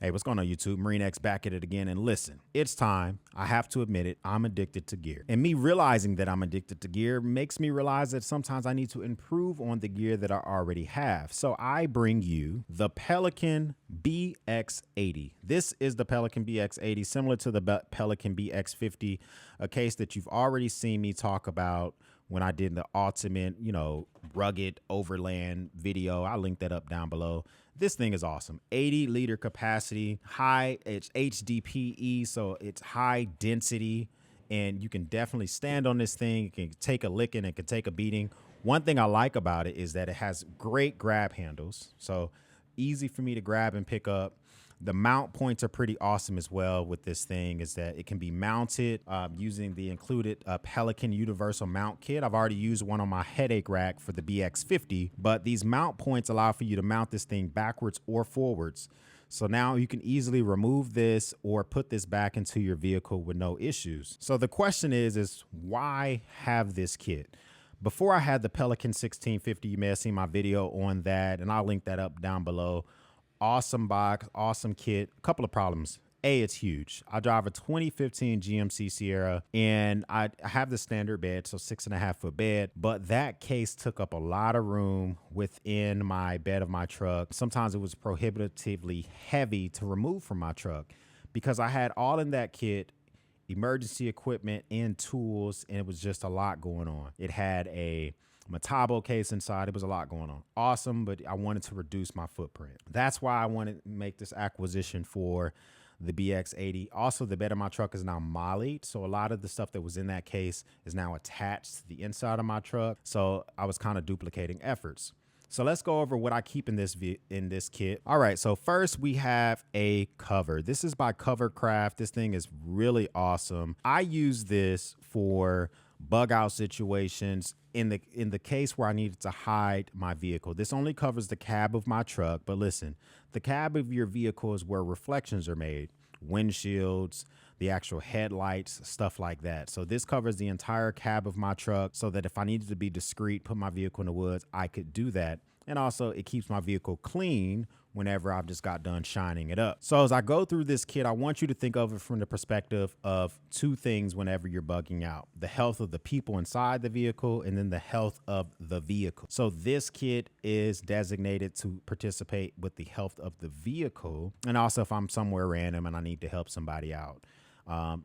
Hey, what's going on, YouTube? Marine X back at it again. And listen, it's time. I have to admit it. I'm addicted to gear. And me realizing that I'm addicted to gear makes me realize that sometimes I need to improve on the gear that I already have. So I bring you the Pelican BX80. This is the Pelican BX80, similar to the Pelican BX50, a case that you've already seen me talk about when I did the ultimate, rugged overland video. I'll link that up down below. This thing is awesome. 80-liter capacity, it's HDPE, so it's high density, and you can definitely stand on this thing. You can take a licking, it can take a beating. One thing I like about it is that it has great grab handles, so easy for me to grab and pick up. The mount points are pretty awesome as well with this thing, is that it can be mounted using the included Pelican Universal Mount Kit. I've already used one on my headache rack for the BX50, but these mount points allow for you to mount this thing backwards or forwards. So now you can easily remove this or put this back into your vehicle with no issues. So the question is why have this kit? Before I had the Pelican 1650, you may have seen my video on that, and I'll link that up down below. Awesome box, awesome kit. A couple of problems. A, it's huge. I drive a 2015 GMC Sierra, and I have the standard bed, so 6.5 foot bed, but that case took up a lot of room within my bed of my truck. Sometimes it was prohibitively heavy to remove from my truck because I had all in that kit, emergency equipment and tools, and it was just a lot going on. It had a Metabo case inside. It was a lot going on. Awesome, but I wanted to reduce my footprint. That's why I wanted to make this acquisition for the BX80. Also, the bed of my truck is now mollied, so a lot of the stuff that was in that case is now attached to the inside of my truck. So I was kind of duplicating efforts. So let's go over what I keep in this kit. All right, so first we have a cover. This is by Covercraft. This thing is really awesome. I use this for bug out situations in the case where I needed to hide my vehicle. This only covers the cab of my truck, but listen, the cab of your vehicle is where reflections are made, windshields, the actual headlights, stuff like that. So this covers the entire cab of my truck so that if I needed to be discreet, put my vehicle in the woods, I could do that. And also it keeps my vehicle clean whenever I've just got done shining it up. So as I go through this kit, I want you to think of it from the perspective of two things whenever you're bugging out: the health of the people inside the vehicle and then the health of the vehicle. So this kit is designated to participate with the health of the vehicle. And also if I'm somewhere random and I need to help somebody out.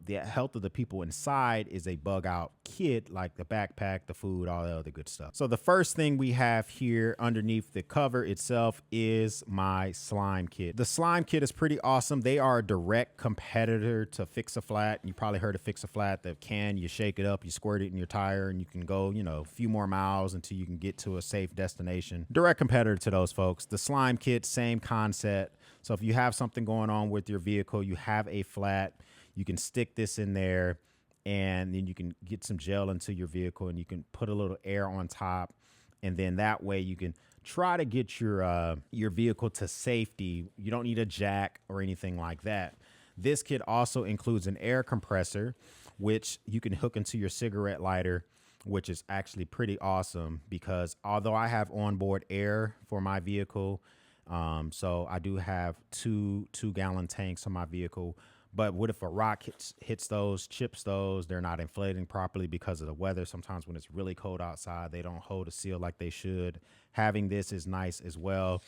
The health of the people inside is a bug out kit, like the backpack, the food, all the other good stuff. So the first thing we have here underneath the cover itself is my slime kit. The slime kit is pretty awesome. They are a direct competitor to Fix a Flat. You probably heard of Fix a Flat. The can, you shake it up, you squirt it in your tire, and you can go, a few more miles until you can get to a safe destination. Direct competitor to those folks. The slime kit, same concept. So if you have something going on with your vehicle, you have a flat, you can stick this in there, and then you can get some gel into your vehicle, and you can put a little air on top, and then that way you can try to get your vehicle to safety. You don't need a jack or anything like that. This kit also includes an air compressor, which you can hook into your cigarette lighter, which is actually pretty awesome because although I have onboard air for my vehicle, so I do have two gallon tanks on my vehicle. But what if a rock hits those, chips those, they're not inflating properly because of the weather. Sometimes when it's really cold outside, they don't hold a seal like they should. Having this is nice as well.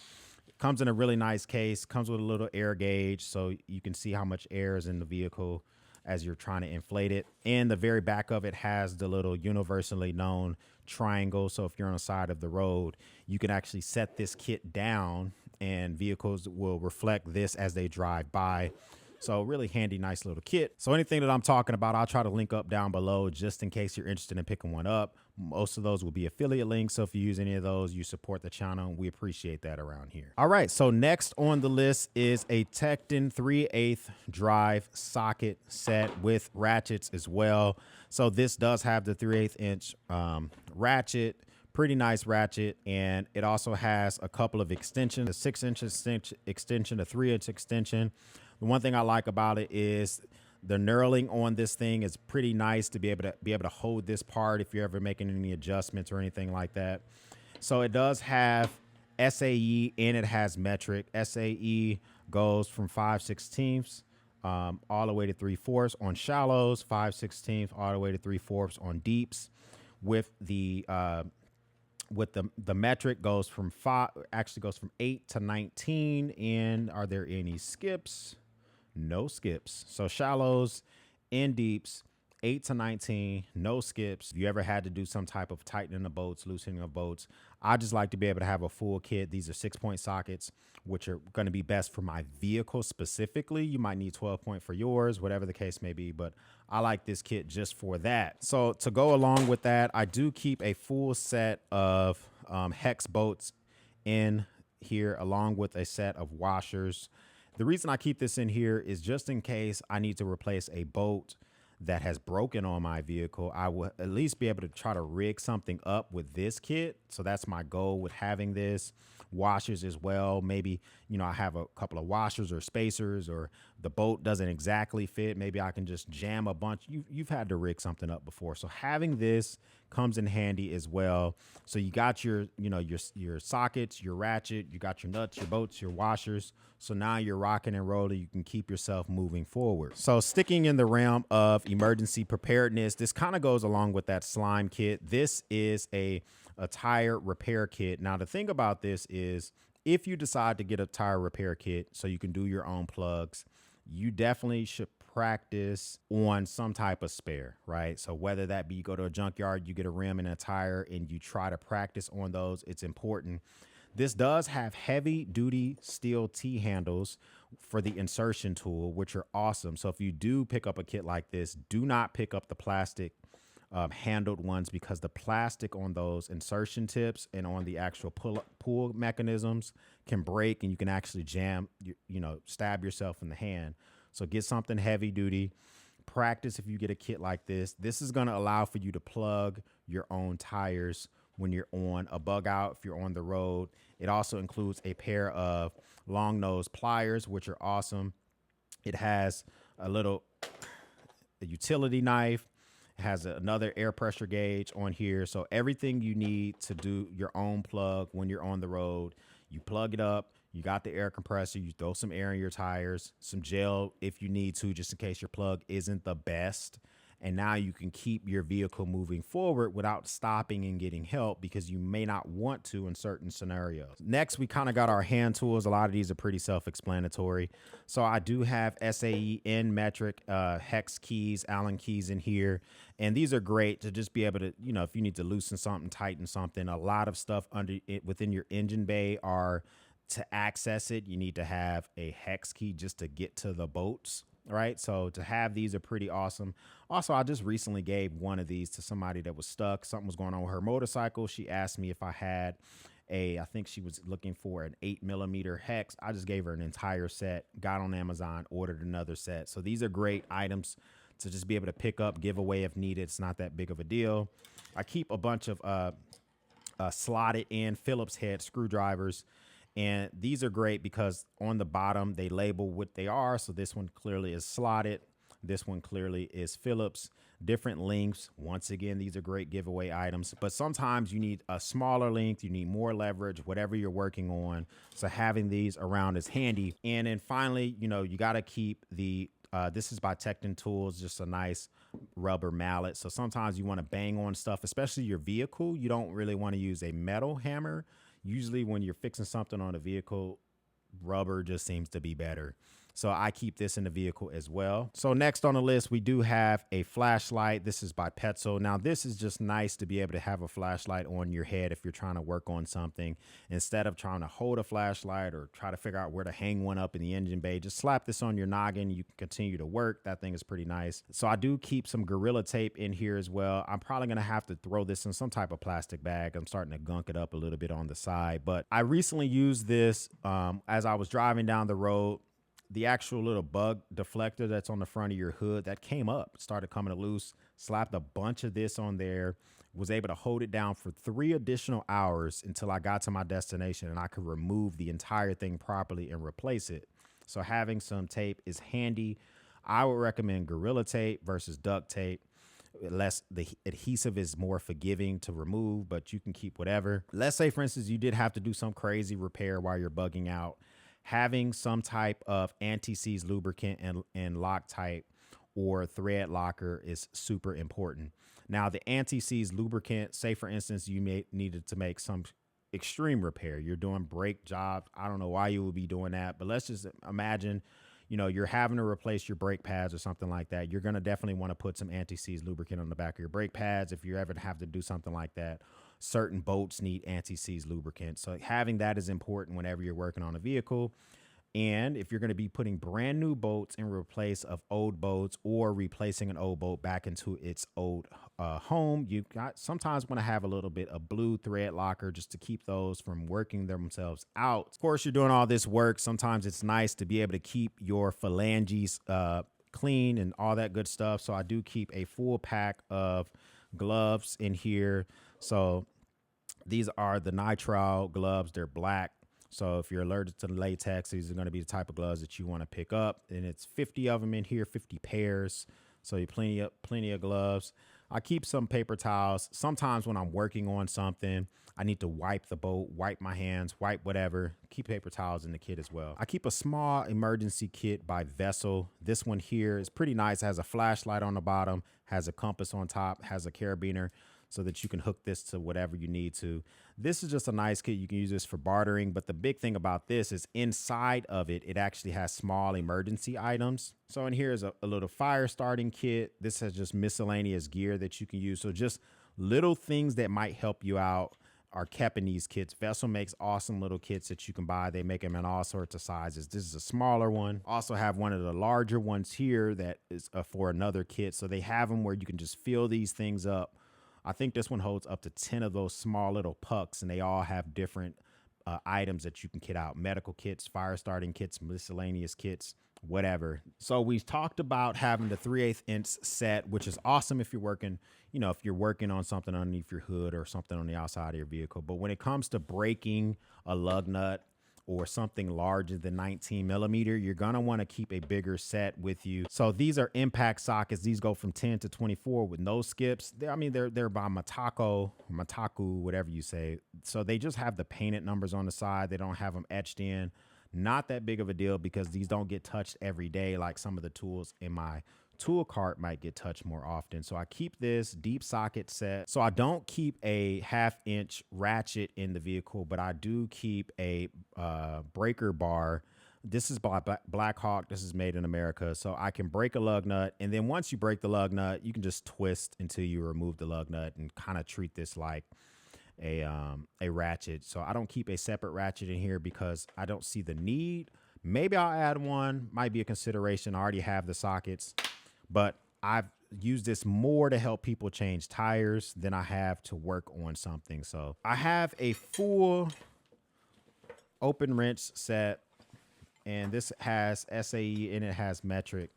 It comes in a really nice case, comes with a little air gauge so you can see how much air is in the vehicle as you're trying to inflate it. And the very back of it has the little universally known triangle. So if you're on the side of the road, you can actually set this kit down and vehicles will reflect this as they drive by. So really handy, nice little kit. So anything that I'm talking about, I'll try to link up down below just in case you're interested in picking one up. Most of those will be affiliate links. So if you use any of those, you support the channel. We appreciate that around here. All right. So next on the list is a Tecton 3/8 drive socket set with ratchets as well. So this does have the 3/8 inch ratchet. Pretty nice ratchet, and it also has a couple of extensions: a 6-inch extension, a 3-inch extension. The one thing I like about it is the knurling on this thing is pretty nice to be able to hold this part if you're ever making any adjustments or anything like that. So it does have SAE and it has metric. SAE goes from 5/16 all the way to 3/4 on shallows, 5/16 all the way to 3/4 on deeps. With the metric goes from 8 to 19. And are there any skips? No skips. So shallows and deeps, 8 to 19, no skips. If you ever had to do some type of tightening of boats, loosening of boats, I just like to be able to have a full kit. These are 6-point sockets, which are going to be best for my vehicle specifically. You might need 12-point for yours, whatever the case may be, but I like this kit just for that. So to go along with that, I do keep a full set of hex bolts in here, along with a set of washers. The reason I keep this in here is just in case I need to replace a bolt that has broken on my vehicle. I will at least be able to try to rig something up with this kit. So that's my goal with having this. Washers as well. Maybe, I have a couple of washers or spacers, or the bolt doesn't exactly fit. Maybe I can just jam a bunch. You've had to rig something up before. So having this comes in handy as well. So you got your sockets, your ratchet, you got your nuts, your bolts, your washers. So now you're rocking and rolling. You can keep yourself moving forward. So sticking in the realm of emergency preparedness, this kind of goes along with that slime kit. This is a tire repair kit. Now, the thing about this is if you decide to get a tire repair kit so you can do your own plugs, you definitely should practice on some type of spare, right? So whether that be you go to a junkyard, you get a rim and a tire, and you try to practice on those, it's important. This does have heavy duty steel T-handles for the insertion tool, which are awesome. So if you do pick up a kit like this, do not pick up the plastic handled ones, because the plastic on those insertion tips and on the actual pull mechanisms can break, and you can actually stab yourself in the hand. So get something heavy duty. Practice if you get a kit like this. This is going to allow for you to plug your own tires when you're on a bug out, if you're on the road. It also includes a pair of long nose pliers, which are awesome. It has a utility knife. It has another air pressure gauge on here. So everything you need to do your own plug when you're on the road, you plug it up. You got the air compressor. You throw some air in your tires, some gel if you need to, just in case your plug isn't the best. And now you can keep your vehicle moving forward without stopping and getting help, because you may not want to in certain scenarios. Next, we kind of got our hand tools. A lot of these are pretty self-explanatory. So I do have SAE N metric hex keys, Allen keys in here. And these are great to just be able to, if you need to loosen something, tighten something. A lot of stuff within your engine bay are to access it. You need to have a hex key just to get to the bolts. Right. So to have these are pretty awesome. Also, I just recently gave one of these to somebody that was stuck. Something was going on with her motorcycle. She asked me if I had I think she was looking for an 8mm hex. I just gave her an entire set, got on Amazon, ordered another set. So these are great items to just be able to pick up, give away if needed. It's not that big of a deal. I keep a bunch of slotted in Phillips head screwdrivers. And these are great because on the bottom, they label what they are. So this one clearly is slotted. This one clearly is Phillips. Different lengths. Once again, these are great giveaway items. But sometimes you need a smaller length. You need more leverage, whatever you're working on. So having these around is handy. And then finally, you got to keep this is by Tekton Tools, just a nice rubber mallet. So sometimes you want to bang on stuff, especially your vehicle. You don't really want to use a metal hammer. Usually when you're fixing something on a vehicle, rubber just seems to be better. So I keep this in the vehicle as well. So next on the list, we do have a flashlight. This is by Petzl. Now this is just nice to be able to have a flashlight on your head if you're trying to work on something. Instead of trying to hold a flashlight or try to figure out where to hang one up in the engine bay, just slap this on your noggin. You can continue to work. That thing is pretty nice. So I do keep some Gorilla Tape in here as well. I'm probably gonna have to throw this in some type of plastic bag. I'm starting to gunk it up a little bit on the side, but I recently used this as I was driving down the road. The actual little bug deflector that's on the front of your hood that came up, started coming loose, slapped a bunch of this on there, was able to hold it down for 3 additional hours until I got to my destination and I could remove the entire thing properly and replace it. So having some tape is handy. I would recommend Gorilla Tape versus duct tape. The adhesive is more forgiving to remove, but you can keep whatever. Let's say, for instance, you did have to do some crazy repair while you're bugging out. having some type of anti-seize lubricant and Loctite or thread locker is super important. Now, the anti-seize lubricant, say for instance, you may needed to make some extreme repair. You're doing brake jobs. I don't know why you would be doing that, but let's just imagine, you're having to replace your brake pads or something like that. You're going to definitely want to put some anti-seize lubricant on the back of your brake pads. If you ever have to do something like that, certain boats need anti-seize lubricant. So having that is important whenever you're working on a vehicle. And if you're going to be putting brand new boats in replace of old boats or replacing an old boat back into its old home, you got sometimes want to have a little bit of blue thread locker just to keep those from working themselves out. Of course, you're doing all this work. Sometimes it's nice to be able to keep your phalanges clean and all that good stuff. So I do keep a full pack of gloves in here. So these are the nitrile gloves. They're black. So if you're allergic to latex, these are going to be the type of gloves that you want to pick up. And it's 50 of them in here, 50 pairs. So you plenty of gloves. I keep some paper towels. Sometimes when I'm working on something, I need to wipe the boat, wipe my hands, wipe whatever. Keep paper towels in the kit as well. I keep a small emergency kit by Vessel. This one here is pretty nice. It has a flashlight on the bottom, has a compass on top, has a carabiner, so that you can hook this to whatever you need to. This is just a nice kit. You can use this for bartering, but the big thing about this is inside of it, it actually has small emergency items. So in here is a little fire starting kit. This has just miscellaneous gear that you can use. So just little things that might help you out are kept in these kits. Vessel makes awesome little kits that you can buy. They make them in all sorts of sizes. This is a smaller one. Also have one of the larger ones here that is for another kit. So they have them where you can just fill these things up. I think this one holds up to 10 of those small little pucks, and they all have different items that you can kit out. Medical kits, fire starting kits, miscellaneous kits, whatever. So we talked about having the 3/8 inch set, which is awesome if you're working, if you're working on something underneath your hood or something on the outside of your vehicle. But when it comes to breaking a lug nut or something larger than 19 millimeter, you're gonna want to keep a bigger set with you. So these are impact sockets. These go from 10 to 24 with no skips. They're by Mataku, whatever you say. So they just have the painted numbers on the side. They don't have them etched in. Not that big of a deal because these don't get touched every day like some of the tools in my tool cart might get touched more often. So I keep this deep socket set. So I don't keep a 1/2 inch ratchet in the vehicle, but I do keep a breaker bar. This is by Black Hawk. This is made in America. So I can break a lug nut. And then once you break the lug nut, you can just twist until you remove the lug nut and kind of treat this like a ratchet. So I don't keep a separate ratchet in here because I don't see the need. Maybe I'll add one, might be a consideration. I already have the sockets. But I've used this more to help people change tires than I have to work on something. So I have a full open wrench set, and this has SAE and it has metric.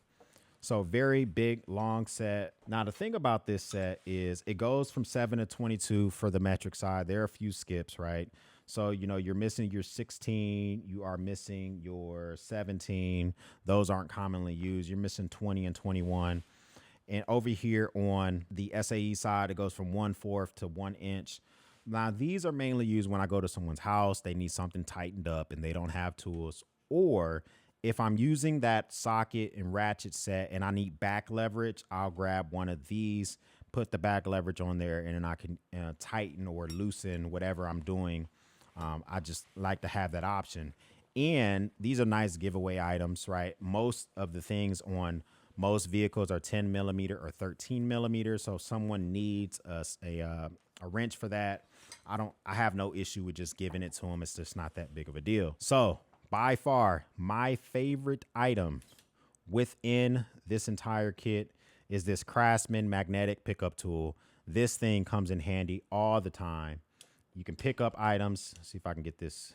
So very big, long set. Now, the thing about this set is it goes from 7 to 22 for the metric side. There are a few skips, right? So, you're missing your 16, you are missing your 17. Those aren't commonly used. You're missing 20 and 21. And over here on the SAE side, it goes from 1/4 to 1 inch. Now, these are mainly used when I go to someone's house, they need something tightened up and they don't have tools. Or if I'm using that socket and ratchet set and I need back leverage, I'll grab one of these, put the back leverage on there, and then I can tighten or loosen whatever I'm doing. I just like to have that option. And these are nice giveaway items, right? Most of the things on most vehicles are 10 millimeter or 13 millimeter. So if someone needs a wrench for that, I have no issue with just giving it to them. It's just not that big of a deal. So by far, my favorite item within this entire kit is this Craftsman magnetic pickup tool. This thing comes in handy all the time. You can pick up items. Let's see if I can get this.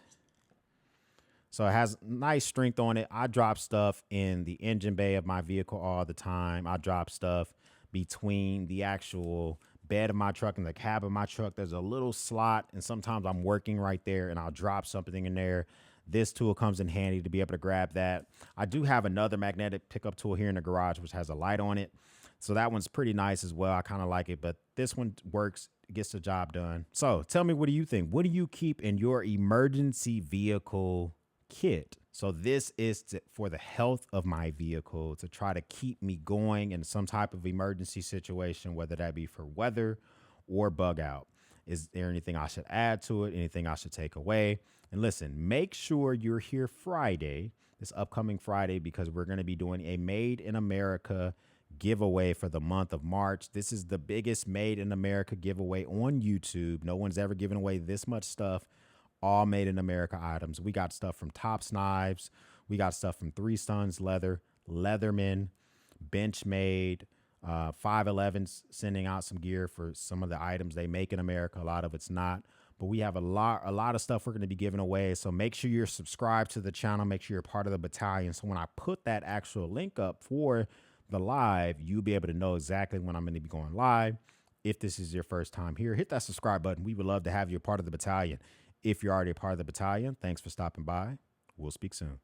So it has nice strength on it. I drop stuff in the engine bay of my vehicle all the time. I drop stuff between the actual bed of my truck and the cab of my truck. There's a little slot, and sometimes I'm working right there and I'll drop something in there. This tool comes in handy to be able to grab that. I do have another magnetic pickup tool here in the garage, which has a light on it. So that one's pretty nice as well. I kind of like it, but this one works, gets the job done. So tell me, what do you think? What do you keep in your emergency vehicle kit. So this is for the health of my vehicle, to try to keep me going in some type of emergency situation, whether that be for weather or bug out. Is there anything I should add to it? Anything I should take away? And listen, make sure you're here Friday, this upcoming Friday, because we're going to be doing a Made in America giveaway for the month of March. This is the biggest Made in America giveaway on YouTube. No one's ever given away this much stuff, all Made in America items. We got stuff from Tops Knives. We got stuff from Three Sons Leather, Leatherman, Benchmade, 511's sending out some gear for some of the items they make in America. A lot of it's not, but we have a lot of stuff we're going to be giving away. So make sure you're subscribed to the channel. Make sure you're part of the battalion. So when I put that actual link up for the live, you'll be able to know exactly when I'm going to be going live. If this is your first time here, hit that subscribe button. We would love to have you a part of the battalion. If you're already a part of the battalion, thanks for stopping by. We'll speak soon.